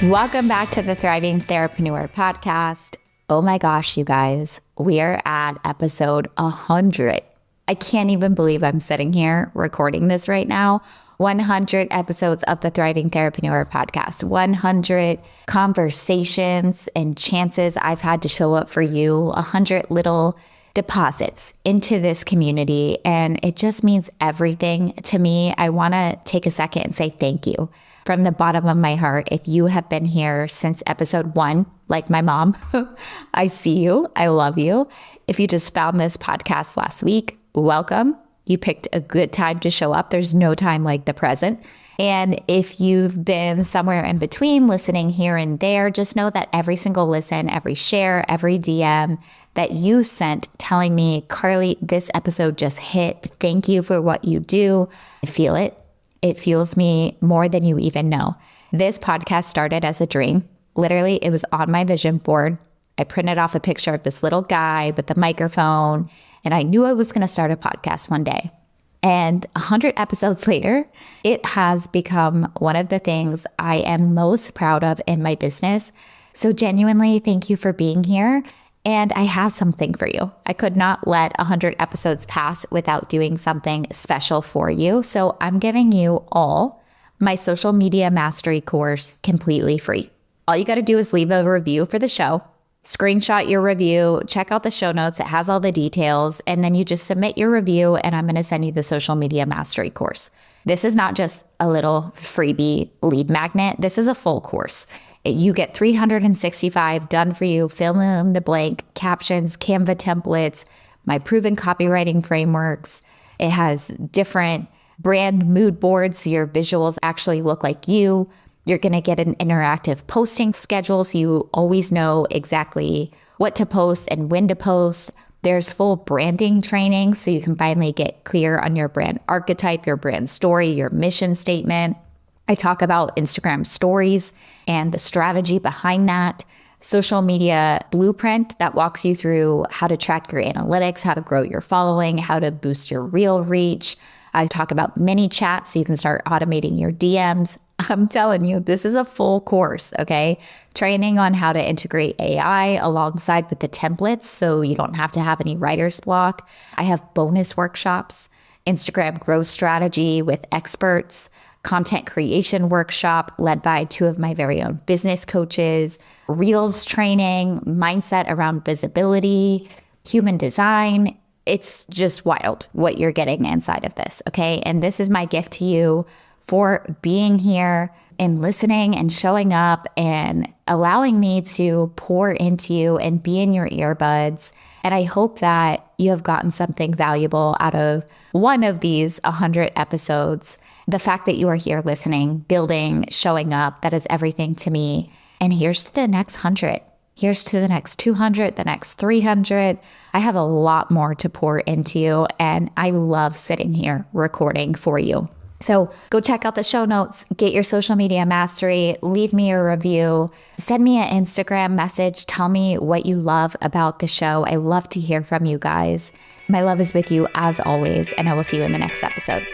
Welcome back to the Thriving Therapreneur Podcast. Oh my gosh, you guys, we are at episode 100. I can't even believe I'm sitting here recording this right now. 100 episodes of the Thriving Therapreneur Podcast, 100 conversations and chances I've had to show up for you, 100 little deposits into this community. And it just means everything to me. I want to take a second and say thank you from the bottom of my heart. If you have been here since episode 1, like my mom, I see you. I love you. If you just found this podcast last week, welcome. You picked a good time to show up. There's no time like the present. And if you've been somewhere in between, listening here and there, just know that every single listen, every share, every DM that you sent telling me, Carly, this episode just hit. Thank you for what you do. I feel it. It fuels me more than you even know. This podcast started as a dream. Literally, it was on my vision board. I printed off a picture of this little guy with the microphone, and I knew I was going to start a podcast one day. And 100 episodes later, it has become one of the things I am most proud of in my business. So genuinely, thank you for being here. And I have something for you. I could not let 100 episodes pass without doing something special for you. So I'm giving you all my social media mastery course completely free. All you got to do is leave a review for the show, screenshot your review, check out the show notes. It has all the details. And then you just submit your review and I'm going to send you the social media mastery course. This is not just a little freebie lead magnet. This is a full course. You get 365 done for you, fill in the blank, captions, Canva templates, my proven copywriting frameworks. It has different brand mood boards so your visuals actually look like you. You're going to get an interactive posting schedule so you always know exactly what to post and when to post. There's full branding training so you can finally get clear on your brand archetype, your brand story, your mission statement. I talk about Instagram stories and the strategy behind that, social media blueprint that walks you through how to track your analytics, how to grow your following, how to boost your reel reach. I talk about mini chats so you can start automating your DMs. I'm telling you, this is a full course, okay? Training on how to integrate AI alongside with the templates so you don't have to have any writer's block. I have bonus workshops, Instagram growth strategy with experts, content creation workshop led by 2 of my very own business coaches, Reels training, mindset around visibility, human design. It's just wild what you're getting inside of this, okay? And this is my gift to you for being here and listening and showing up and allowing me to pour into you and be in your earbuds. And I hope that you have gotten something valuable out of one of these 100 episodes. The fact that you are here listening, building, showing up, that is everything to me. And here's to the next 100. Here's to the next 200, the next 300. I have a lot more to pour into you, and I love sitting here recording for you. So go check out the show notes, get your social media mastery, leave me a review, send me an Instagram message, tell me what you love about the show. I love to hear from you guys. My love is with you as always, and I will see you in the next episode.